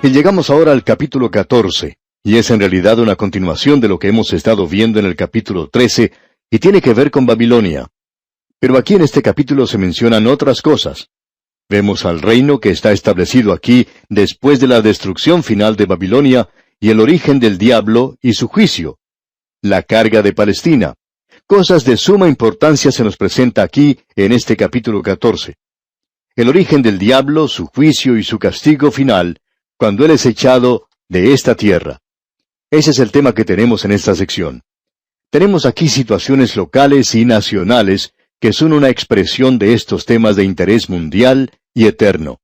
Y llegamos ahora al capítulo 14, y es en realidad una continuación de lo que hemos estado viendo en el capítulo 13, y tiene que ver con Babilonia. Pero aquí en este capítulo se mencionan otras cosas. Vemos al reino que está establecido aquí después de la destrucción final de Babilonia, y el origen del diablo y su juicio. La carga de Palestina. Cosas de suma importancia se nos presenta aquí en este capítulo 14. El origen del diablo, su juicio y su castigo final, cuando él es echado de esta tierra. Ese es el tema que tenemos en esta sección. Tenemos aquí situaciones locales y nacionales que son una expresión de estos temas de interés mundial y eterno.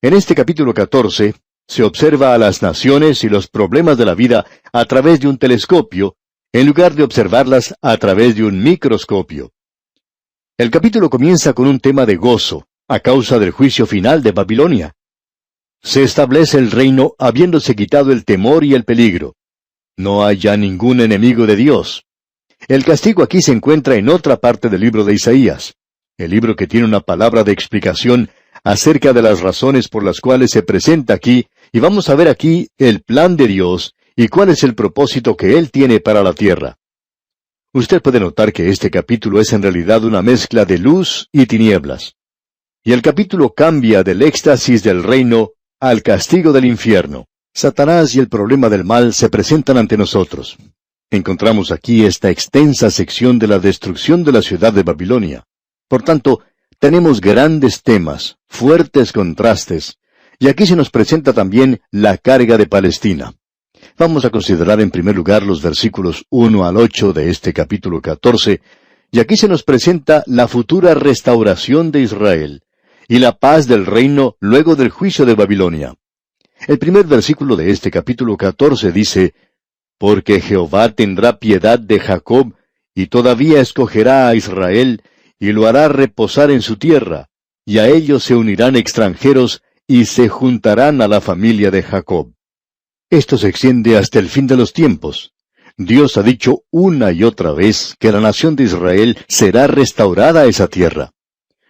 En este capítulo 14 se observa a las naciones y los problemas de la vida a través de un telescopio, en lugar de observarlas a través de un microscopio. El capítulo comienza con un tema de gozo, a causa del juicio final de Babilonia. Se establece el reino habiéndose quitado el temor y el peligro. No hay ya ningún enemigo de Dios. El castigo aquí se encuentra en otra parte del libro de Isaías, el libro que tiene una palabra de explicación acerca de las razones por las cuales se presenta aquí, y vamos a ver aquí el plan de Dios y cuál es el propósito que Él tiene para la tierra. Usted puede notar que este capítulo es en realidad una mezcla de luz y tinieblas. Y el capítulo cambia del éxtasis del reino al castigo del infierno. Satanás y el problema del mal se presentan ante nosotros. Encontramos aquí esta extensa sección de la destrucción de la ciudad de Babilonia. Por tanto, tenemos grandes temas, fuertes contrastes, y aquí se nos presenta también la carga de Palestina. Vamos a considerar en primer lugar los versículos 1 al 8 de este capítulo 14, y aquí se nos presenta la futura restauración de Israel, y la paz del reino luego del juicio de Babilonia. El primer versículo de este capítulo 14 dice, «Porque Jehová tendrá piedad de Jacob, y todavía escogerá a Israel, y lo hará reposar en su tierra, y a ellos se unirán extranjeros, y se juntarán a la familia de Jacob». Esto se extiende hasta el fin de los tiempos. Dios ha dicho una y otra vez que la nación de Israel será restaurada a esa tierra.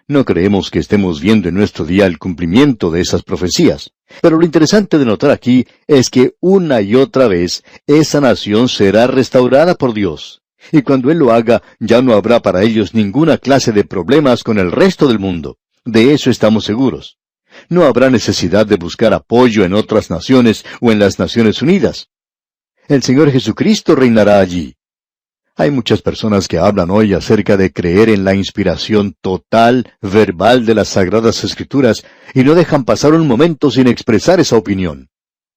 No creemos que estemos viendo en nuestro día el cumplimiento de esas profecías. Pero lo interesante de notar aquí es que una y otra vez esa nación será restaurada por Dios. Y cuando Él lo haga, ya no habrá para ellos ninguna clase de problemas con el resto del mundo. De eso estamos seguros. No habrá necesidad de buscar apoyo en otras naciones o en las Naciones Unidas. El Señor Jesucristo reinará allí. Hay muchas personas que hablan hoy acerca de creer en la inspiración total, verbal de las Sagradas Escrituras, y no dejan pasar un momento sin expresar esa opinión.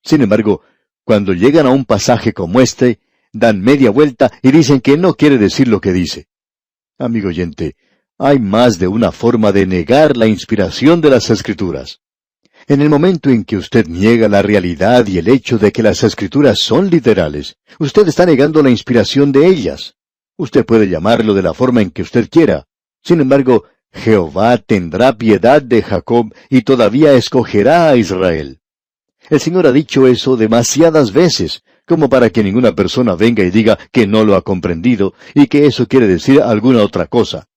Sin embargo, cuando llegan a un pasaje como este, dan media vuelta y dicen que no quiere decir lo que dice. Amigo oyente, hay más de una forma de negar la inspiración de las Escrituras. En el momento en que usted niega la realidad y el hecho de que las Escrituras son literales, usted está negando la inspiración de ellas. Usted puede llamarlo de la forma en que usted quiera. Sin embargo, Jehová tendrá piedad de Jacob y todavía escogerá a Israel. El Señor ha dicho eso demasiadas veces, como para que ninguna persona venga y diga que no lo ha comprendido y que eso quiere decir alguna otra cosa.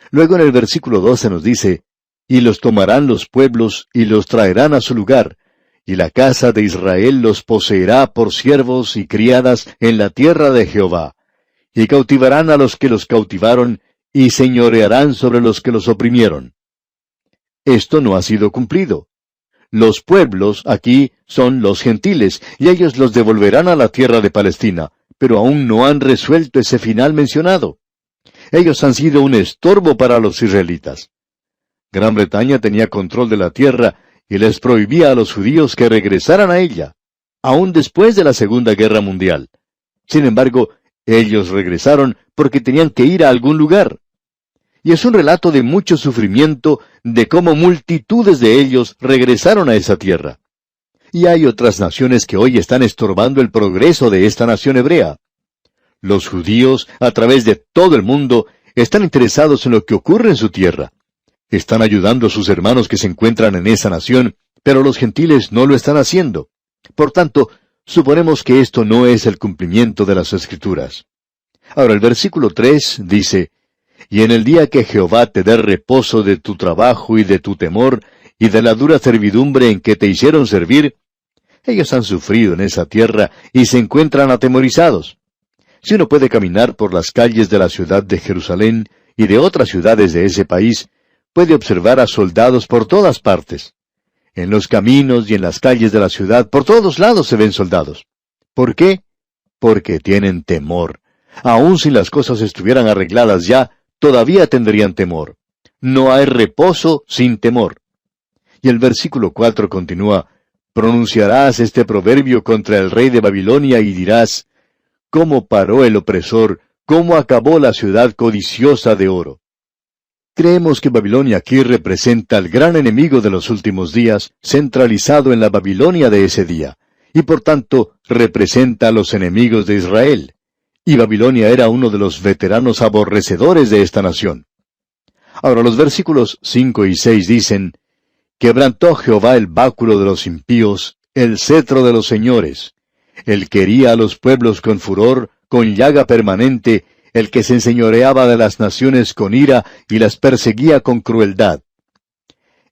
Luego en el versículo 12 nos dice, «Y los tomarán los pueblos, y los traerán a su lugar, y la casa de Israel los poseerá por siervos y criadas en la tierra de Jehová, y cautivarán a los que los cautivaron, y señorearán sobre los que los oprimieron». Esto no ha sido cumplido. Los pueblos aquí son los gentiles, y ellos los devolverán a la tierra de Palestina, pero aún no han resuelto ese final mencionado. Ellos han sido un estorbo para los israelitas. Gran Bretaña tenía control de la tierra y les prohibía a los judíos que regresaran a ella, aún después de la Segunda Guerra Mundial. Sin embargo, ellos regresaron porque tenían que ir a algún lugar. Y es un relato de mucho sufrimiento de cómo multitudes de ellos regresaron a esa tierra. Y hay otras naciones que hoy están estorbando el progreso de esta nación hebrea. Los judíos, a través de todo el mundo, están interesados en lo que ocurre en su tierra. Están ayudando a sus hermanos que se encuentran en esa nación, pero los gentiles no lo están haciendo. Por tanto, suponemos que esto no es el cumplimiento de las Escrituras. Ahora el versículo 3 dice, «Y en el día que Jehová te dé reposo de tu trabajo y de tu temor, y de la dura servidumbre en que te hicieron servir, ellos han sufrido en esa tierra y se encuentran atemorizados. Si uno puede caminar por las calles de la ciudad de Jerusalén y de otras ciudades de ese país, puede observar a soldados por todas partes. En los caminos y en las calles de la ciudad, por todos lados se ven soldados. ¿Por qué? Porque tienen temor. Aun si las cosas estuvieran arregladas ya, todavía tendrían temor. No hay reposo sin temor. Y el versículo 4 continúa, pronunciarás este proverbio contra el rey de Babilonia y dirás, ¿cómo paró el opresor? ¿Cómo acabó la ciudad codiciosa de oro? Creemos que Babilonia aquí representa al gran enemigo de los últimos días, centralizado en la Babilonia de ese día, y por tanto representa a los enemigos de Israel. Y Babilonia era uno de los veteranos aborrecedores de esta nación. Ahora los versículos 5 y 6 dicen, quebrantó Jehová el báculo de los impíos, el cetro de los señores. Él quería a los pueblos con furor, con llaga permanente, el que se enseñoreaba de las naciones con ira y las perseguía con crueldad.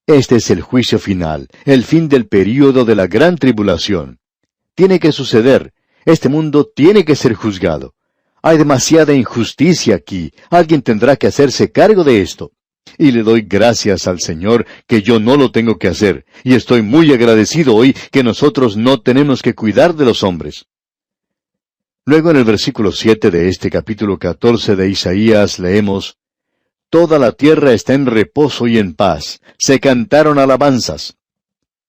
Este es el juicio final, el fin del período de la gran tribulación. Tiene que suceder. Este mundo tiene que ser juzgado. Hay demasiada injusticia aquí. Alguien tendrá que hacerse cargo de esto. Y le doy gracias al Señor que yo no lo tengo que hacer. Y estoy muy agradecido hoy que nosotros no tenemos que cuidar de los hombres. Luego en el versículo 7 de este capítulo 14 de Isaías leemos, toda la tierra está en reposo y en paz. Se cantaron alabanzas.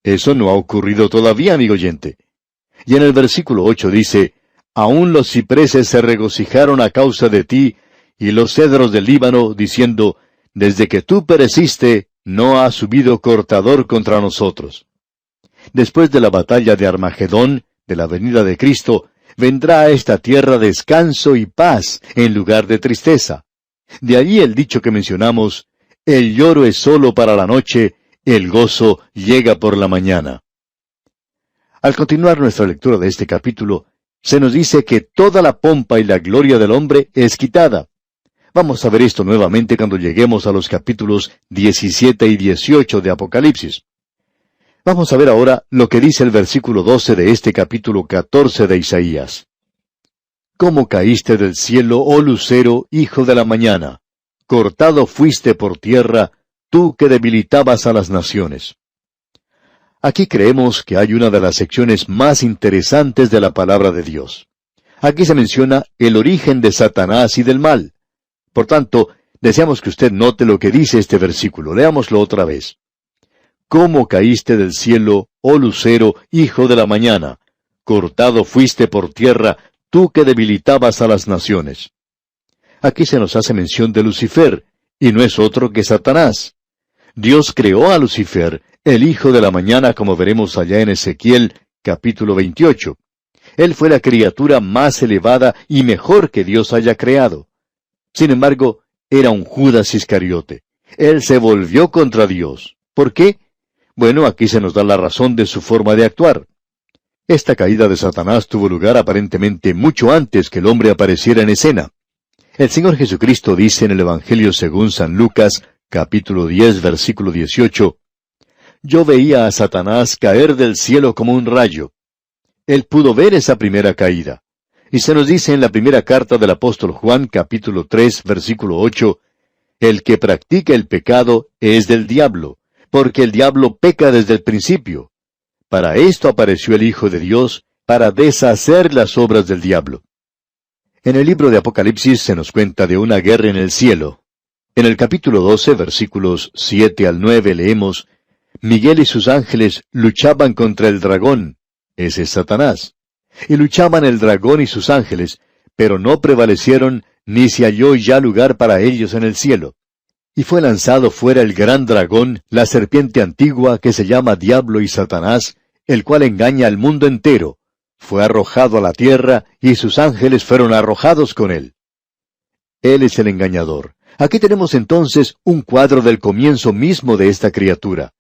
Eso no ha ocurrido todavía, amigo oyente. Y en el versículo 8 dice, aún los cipreses se regocijaron a causa de ti, y los cedros del Líbano, diciendo, desde que tú pereciste, no ha subido cortador contra nosotros. Después de la batalla de Armagedón, de la venida de Cristo, vendrá a esta tierra descanso y paz, en lugar de tristeza. De allí el dicho que mencionamos, el lloro es solo para la noche, el gozo llega por la mañana. Al continuar nuestra lectura de este capítulo, se nos dice que toda la pompa y la gloria del hombre es quitada. Vamos a ver esto nuevamente cuando lleguemos a los capítulos 17 y 18 de Apocalipsis. Vamos a ver ahora lo que dice el versículo 12 de este capítulo 14 de Isaías. ¿Cómo caíste del cielo, oh lucero, hijo de la mañana? Cortado fuiste por tierra, tú que debilitabas a las naciones. Aquí creemos que hay una de las secciones más interesantes de la palabra de Dios. Aquí se menciona el origen de Satanás y del mal. Por tanto, deseamos que usted note lo que dice este versículo. Leámoslo otra vez. ¿Cómo caíste del cielo, oh lucero, hijo de la mañana? Cortado fuiste por tierra, tú que debilitabas a las naciones. Aquí se nos hace mención de Lucifer, y no es otro que Satanás. Dios creó a Lucifer, el hijo de la mañana, como veremos allá en Ezequiel, capítulo 28. Él fue la criatura más elevada y mejor que Dios haya creado. Sin embargo, era un Judas Iscariote. Él se volvió contra Dios. ¿Por qué? Bueno, aquí se nos da la razón de su forma de actuar. Esta caída de Satanás tuvo lugar aparentemente mucho antes que el hombre apareciera en escena. El Señor Jesucristo dice en el Evangelio según San Lucas, capítulo 10, versículo 18, yo veía a Satanás caer del cielo como un rayo. Él pudo ver esa primera caída. Y se nos dice en la primera carta del apóstol Juan, capítulo 3, versículo 8, el que practica el pecado es del diablo, porque el diablo peca desde el principio. Para esto apareció el Hijo de Dios, para deshacer las obras del diablo. En el libro de Apocalipsis se nos cuenta de una guerra en el cielo. En el capítulo 12, versículos 7 al 9 leemos, Miguel y sus ángeles luchaban contra el dragón, ese es Satanás, y luchaban el dragón y sus ángeles, pero no prevalecieron, ni se halló ya lugar para ellos en el cielo. Y fue lanzado fuera el gran dragón, la serpiente antigua que se llama Diablo y Satanás, el cual engaña al mundo entero. Fue arrojado a la tierra, y sus ángeles fueron arrojados con él. Él es el engañador. Aquí tenemos entonces un cuadro del comienzo mismo de esta criatura.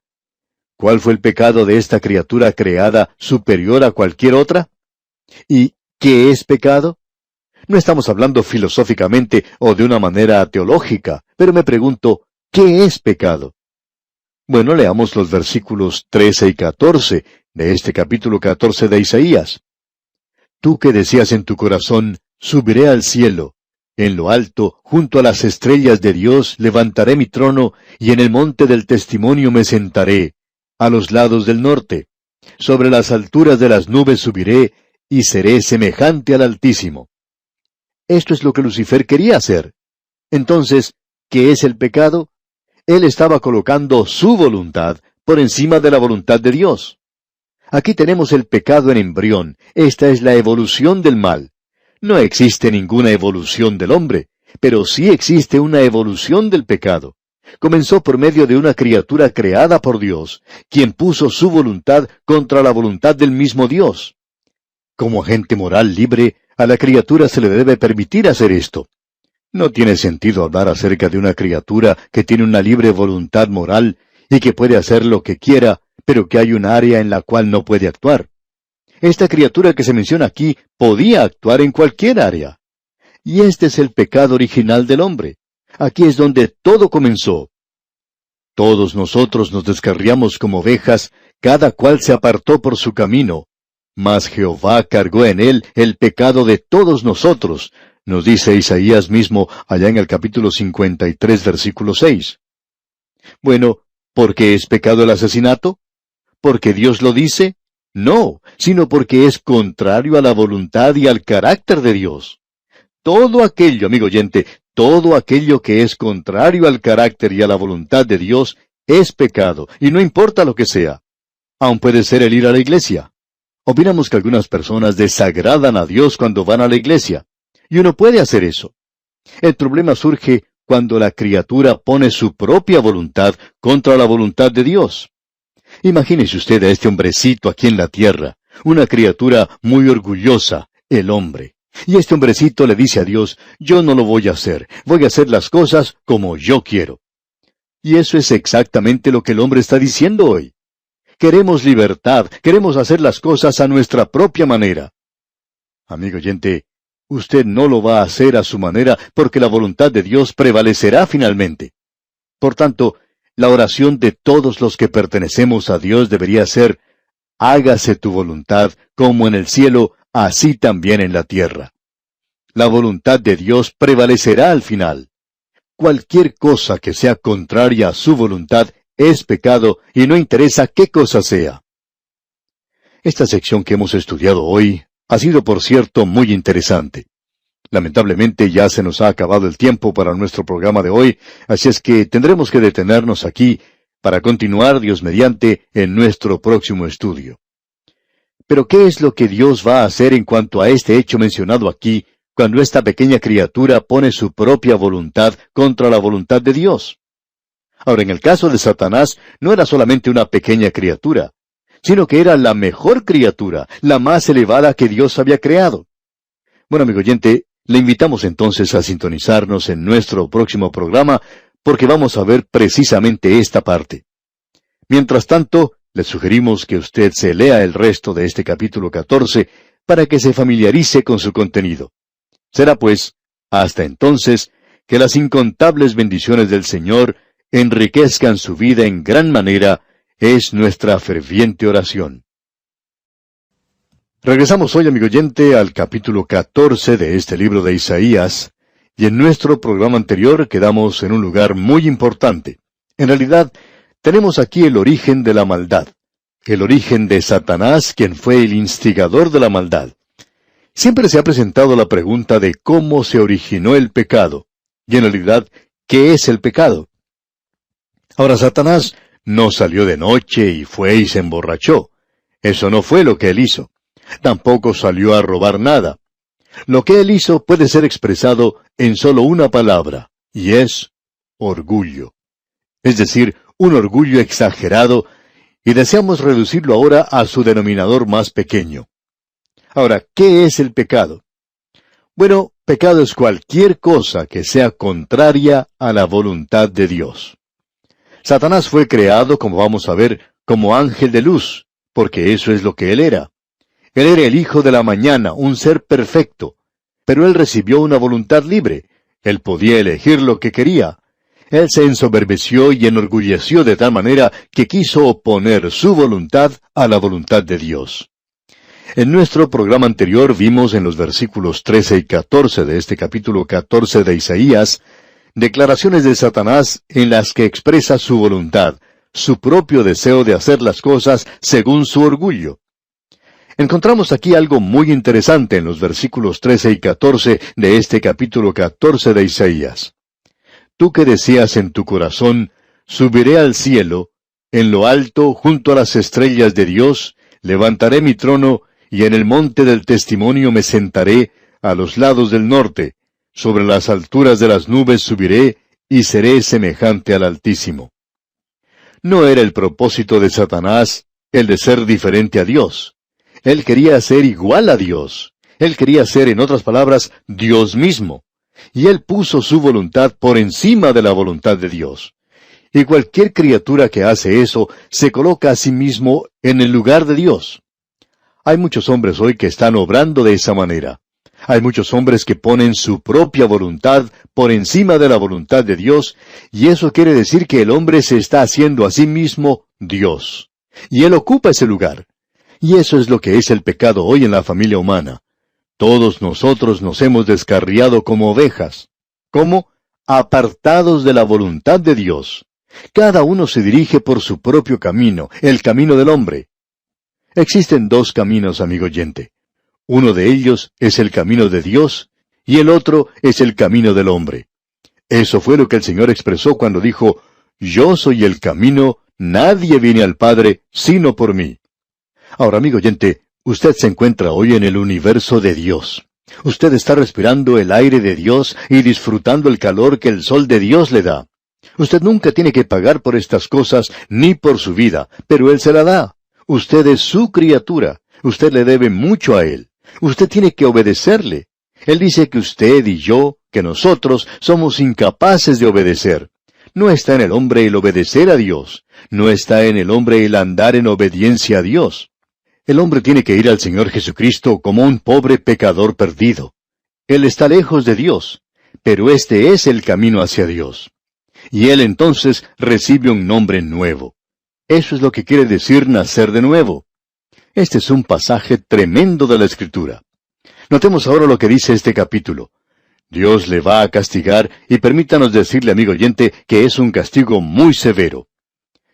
¿Cuál fue el pecado de esta criatura creada superior a cualquier otra? ¿Y qué es pecado? No estamos hablando filosóficamente o de una manera teológica, pero me pregunto, ¿qué es pecado? Bueno, leamos los versículos 13 y 14 de este capítulo 14 de Isaías. Tú que decías en tu corazón, subiré al cielo. En lo alto, junto a las estrellas de Dios, levantaré mi trono, y en el monte del testimonio me sentaré, a los lados del norte. Sobre las alturas de las nubes subiré, y seré semejante al Altísimo. Esto es lo que Lucifer quería hacer. Entonces, ¿qué es el pecado? Él estaba colocando su voluntad por encima de la voluntad de Dios. Aquí tenemos el pecado en embrión. Esta es la evolución del mal. No existe ninguna evolución del hombre, pero sí existe una evolución del pecado. Comenzó por medio de una criatura creada por Dios, quien puso su voluntad contra la voluntad del mismo Dios. Como agente moral libre, a la criatura se le debe permitir hacer esto. No tiene sentido hablar acerca de una criatura que tiene una libre voluntad moral y que puede hacer lo que quiera, pero que hay un área en la cual no puede actuar. Esta criatura que se menciona aquí podía actuar en cualquier área. Y este es el pecado original del hombre. Aquí es donde todo comenzó. Todos nosotros nos descarriamos como ovejas, cada cual se apartó por su camino. Mas Jehová cargó en él el pecado de todos nosotros, nos dice Isaías mismo allá en el capítulo 53, versículo 6. Bueno, ¿por qué es pecado el asesinato? ¿Porque Dios lo dice? No, sino porque es contrario a la voluntad y al carácter de Dios. Todo aquello, amigo oyente, todo aquello que es contrario al carácter y a la voluntad de Dios es pecado, y no importa lo que sea. Aun puede ser el ir a la iglesia. Opinamos que algunas personas desagradan a Dios cuando van a la iglesia, y uno puede hacer eso. El problema surge cuando la criatura pone su propia voluntad contra la voluntad de Dios. Imagínese usted a este hombrecito aquí en la tierra, una criatura muy orgullosa, el hombre. Y este hombrecito le dice a Dios, yo no lo voy a hacer las cosas como yo quiero. Y eso es exactamente lo que el hombre está diciendo hoy. Queremos libertad, queremos hacer las cosas a nuestra propia manera. Amigo oyente, usted no lo va a hacer a su manera porque la voluntad de Dios prevalecerá finalmente. Por tanto, la oración de todos los que pertenecemos a Dios debería ser, hágase tu voluntad como en el cielo, así también en la tierra. La voluntad de Dios prevalecerá al final. Cualquier cosa que sea contraria a su voluntad es pecado y no interesa qué cosa sea. Esta sección que hemos estudiado hoy ha sido, por cierto, muy interesante. Lamentablemente ya se nos ha acabado el tiempo para nuestro programa de hoy, así es que tendremos que detenernos aquí para continuar, Dios mediante, en nuestro próximo estudio. Pero ¿qué es lo que Dios va a hacer en cuanto a este hecho mencionado aquí, cuando esta pequeña criatura pone su propia voluntad contra la voluntad de Dios? Ahora, en el caso de Satanás, no era solamente una pequeña criatura, sino que era la mejor criatura, la más elevada que Dios había creado. Bueno, amigo oyente, le invitamos entonces a sintonizarnos en nuestro próximo programa, porque vamos a ver precisamente esta parte. Mientras tanto, le sugerimos que usted se lea el resto de este capítulo 14 para que se familiarice con su contenido. Será pues, hasta entonces, que las incontables bendiciones del Señor enriquezcan su vida en gran manera, es nuestra ferviente oración. Regresamos hoy, amigo oyente, al capítulo 14 de este libro de Isaías, y en nuestro programa anterior quedamos en un lugar muy importante. En realidad, tenemos aquí el origen de la maldad, el origen de Satanás, quien fue el instigador de la maldad. Siempre se ha presentado la pregunta de cómo se originó el pecado, y en realidad, ¿qué es el pecado? Ahora, Satanás no salió de noche y fue y se emborrachó. Eso no fue lo que él hizo. Tampoco salió a robar nada. Lo que él hizo puede ser expresado en solo una palabra, y es orgullo. Es decir, un orgullo exagerado, y deseamos reducirlo ahora a su denominador más pequeño. Ahora, ¿qué es el pecado? Bueno, pecado es cualquier cosa que sea contraria a la voluntad de Dios. Satanás fue creado, como vamos a ver, como ángel de luz, porque eso es lo que él era. Él era el hijo de la mañana, un ser perfecto, pero él recibió una voluntad libre. Él podía elegir lo que quería. Él se ensoberbeció y enorgulleció de tal manera que quiso oponer su voluntad a la voluntad de Dios. En nuestro programa anterior vimos en los versículos 13 y 14 de este capítulo 14 de Isaías, declaraciones de Satanás en las que expresa su voluntad, su propio deseo de hacer las cosas según su orgullo. Encontramos aquí algo muy interesante en los versículos 13 y 14 de este capítulo 14 de Isaías. Tú que deseas en tu corazón, subiré al cielo, en lo alto, junto a las estrellas de Dios, levantaré mi trono, y en el monte del testimonio me sentaré, a los lados del norte, sobre las alturas de las nubes subiré, y seré semejante al Altísimo. No era el propósito de Satanás el de ser diferente a Dios. Él quería ser igual a Dios. Él quería ser, en otras palabras, Dios mismo. Y él puso su voluntad por encima de la voluntad de Dios. Y cualquier criatura que hace eso se coloca a sí mismo en el lugar de Dios. Hay muchos hombres hoy que están obrando de esa manera. Hay muchos hombres que ponen su propia voluntad por encima de la voluntad de Dios, y eso quiere decir que el hombre se está haciendo a sí mismo Dios. Y él ocupa ese lugar. Y eso es lo que es el pecado hoy en la familia humana. Todos nosotros nos hemos descarriado como ovejas. ¿Cómo? Apartados de la voluntad de Dios. Cada uno se dirige por su propio camino, el camino del hombre. Existen dos caminos, amigo oyente. Uno de ellos es el camino de Dios, y el otro es el camino del hombre. Eso fue lo que el Señor expresó cuando dijo, «Yo soy el camino, nadie viene al Padre sino por mí». Ahora, amigo oyente, usted se encuentra hoy en el universo de Dios. Usted está respirando el aire de Dios y disfrutando el calor que el sol de Dios le da. Usted nunca tiene que pagar por estas cosas ni por su vida, pero Él se la da. Usted es su criatura. Usted le debe mucho a Él. Usted tiene que obedecerle. Él dice que usted y yo, que nosotros, somos incapaces de obedecer. No está en el hombre el obedecer a Dios. No está en el hombre el andar en obediencia a Dios. El hombre tiene que ir al Señor Jesucristo como un pobre pecador perdido. Él está lejos de Dios, pero este es el camino hacia Dios. Y él entonces recibe un nombre nuevo. Eso es lo que quiere decir nacer de nuevo. Este es un pasaje tremendo de la Escritura. Notemos ahora lo que dice este capítulo. Dios le va a castigar, y permítanos decirle, amigo oyente, que es un castigo muy severo.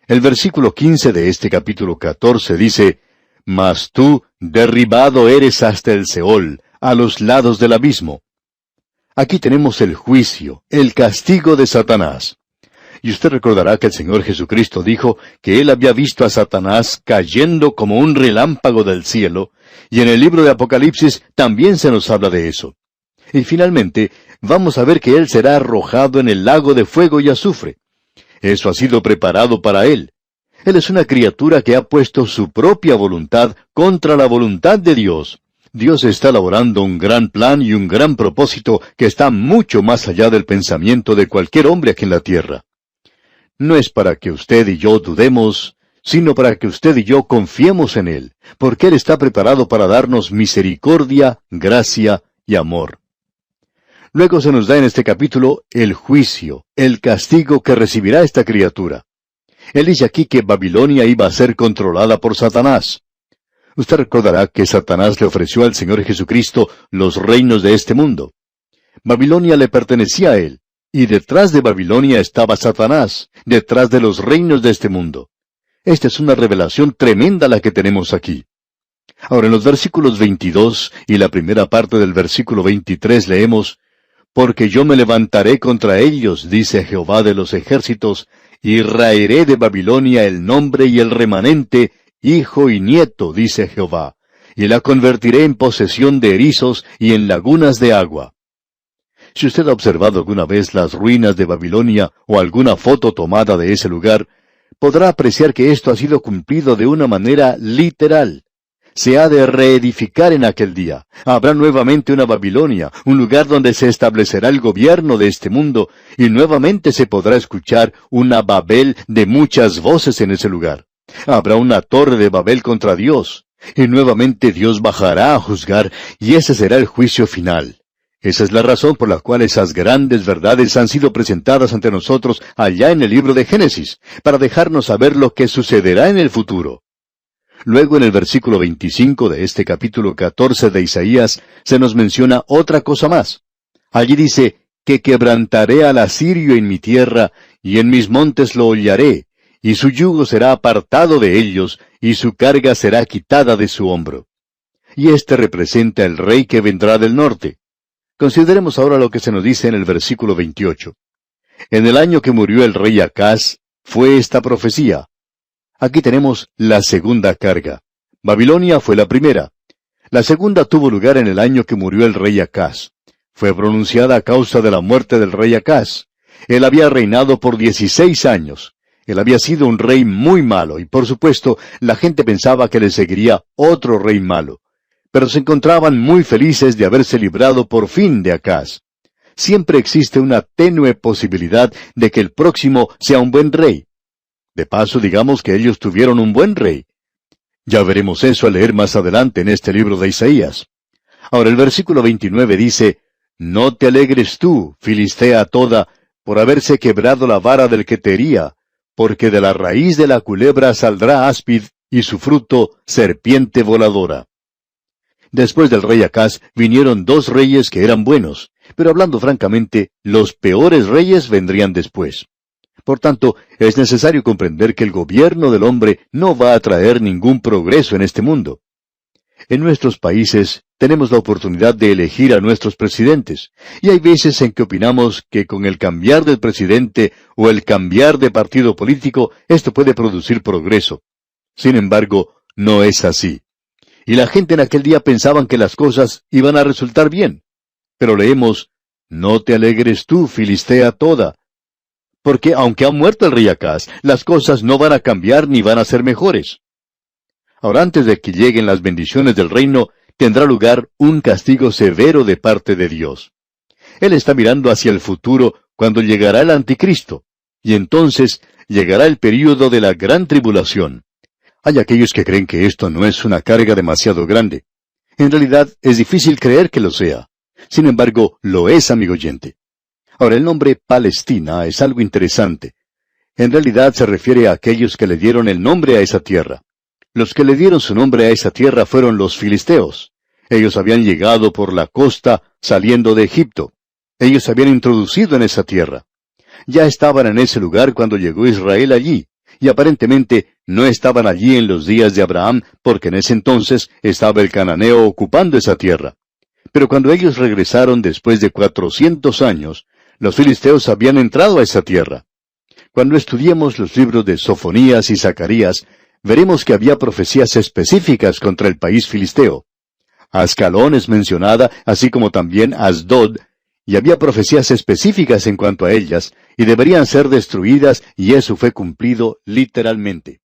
El versículo 15 de este capítulo 14 dice, «Mas tú derribado eres hasta el Seol, a los lados del abismo». Aquí tenemos el juicio, el castigo de Satanás. Y usted recordará que el Señor Jesucristo dijo que Él había visto a Satanás cayendo como un relámpago del cielo, y en el libro de Apocalipsis también se nos habla de eso. Y finalmente, vamos a ver que Él será arrojado en el lago de fuego y azufre. Eso ha sido preparado para Él. Él es una criatura que ha puesto su propia voluntad contra la voluntad de Dios. Dios está elaborando un gran plan y un gran propósito que está mucho más allá del pensamiento de cualquier hombre aquí en la tierra. No es para que usted y yo dudemos, sino para que usted y yo confiemos en Él, porque Él está preparado para darnos misericordia, gracia y amor. Luego se nos da en este capítulo el juicio, el castigo que recibirá esta criatura. Él dice aquí que Babilonia iba a ser controlada por Satanás. Usted recordará que Satanás le ofreció al Señor Jesucristo los reinos de este mundo. Babilonia le pertenecía a Él. Y detrás de Babilonia estaba Satanás, detrás de los reinos de este mundo. Esta es una revelación tremenda la que tenemos aquí. Ahora en los versículos 22 y la primera parte del versículo 23 leemos, «Porque yo me levantaré contra ellos, dice Jehová de los ejércitos, y raeré de Babilonia el nombre y el remanente, hijo y nieto, dice Jehová, y la convertiré en posesión de erizos y en lagunas de agua». Si usted ha observado alguna vez las ruinas de Babilonia o alguna foto tomada de ese lugar, podrá apreciar que esto ha sido cumplido de una manera literal. Se ha de reedificar en aquel día. Habrá nuevamente una Babilonia, un lugar donde se establecerá el gobierno de este mundo, y nuevamente se podrá escuchar una Babel de muchas voces en ese lugar. Habrá una torre de Babel contra Dios, y nuevamente Dios bajará a juzgar, y ese será el juicio final. Esa es la razón por la cual esas grandes verdades han sido presentadas ante nosotros allá en el libro de Génesis, para dejarnos saber lo que sucederá en el futuro. Luego en el versículo 25 de este capítulo 14 de Isaías se nos menciona otra cosa más. Allí dice, que quebrantaré al asirio en mi tierra, y en mis montes lo hollaré, y su yugo será apartado de ellos, y su carga será quitada de su hombro. Y este representa el rey que vendrá del norte. Consideremos ahora lo que se nos dice en el versículo 28. En el año que murió el rey Acaz, fue esta profecía. Aquí tenemos la segunda carga. Babilonia fue la primera. La segunda tuvo lugar en el año que murió el rey Acaz. Fue pronunciada a causa de la muerte del rey Acaz. Él había reinado por 16 años. Él había sido un rey muy malo, y por supuesto, la gente pensaba que le seguiría otro rey malo. Pero se encontraban muy felices de haberse librado por fin de Acaz. Siempre existe una tenue posibilidad de que el próximo sea un buen rey. De paso, digamos que ellos tuvieron un buen rey. Ya veremos eso al leer más adelante en este libro de Isaías. Ahora el versículo 29 dice, «No te alegres tú, Filistea toda, por haberse quebrado la vara del que te hería, porque de la raíz de la culebra saldrá áspid, y su fruto serpiente voladora». Después del rey Acaz vinieron dos reyes que eran buenos, pero hablando francamente, los peores reyes vendrían después. Por tanto, es necesario comprender que el gobierno del hombre no va a traer ningún progreso en este mundo. En nuestros países tenemos la oportunidad de elegir a nuestros presidentes, y hay veces en que opinamos que con el cambiar del presidente o el cambiar de partido político, esto puede producir progreso. Sin embargo, no es así. Y la gente en aquel día pensaban que las cosas iban a resultar bien. Pero leemos, «No te alegres tú, Filistea toda», porque aunque ha muerto el rey Acaz, las cosas no van a cambiar ni van a ser mejores. Ahora, antes de que lleguen las bendiciones del reino, tendrá lugar un castigo severo de parte de Dios. Él está mirando hacia el futuro cuando llegará el anticristo, y entonces llegará el período de la gran tribulación. Hay aquellos que creen que esto no es una carga demasiado grande. En realidad, es difícil creer que lo sea. Sin embargo, lo es, amigo oyente. Ahora, el nombre Palestina es algo interesante. En realidad se refiere a aquellos que le dieron el nombre a esa tierra. Los que le dieron su nombre a esa tierra fueron los filisteos. Ellos habían llegado por la costa saliendo de Egipto. Ellos se habían introducido en esa tierra. Ya estaban en ese lugar cuando llegó Israel allí, y aparentemente no estaban allí en los días de Abraham, porque en ese entonces estaba el cananeo ocupando esa tierra. Pero cuando ellos regresaron después de 400 años, los filisteos habían entrado a esa tierra. Cuando estudiemos los libros de Sofonías y Zacarías, veremos que había profecías específicas contra el país filisteo. Ascalón es mencionada, así como también Asdod, y había profecías específicas en cuanto a ellas, y deberían ser destruidas, y eso fue cumplido literalmente.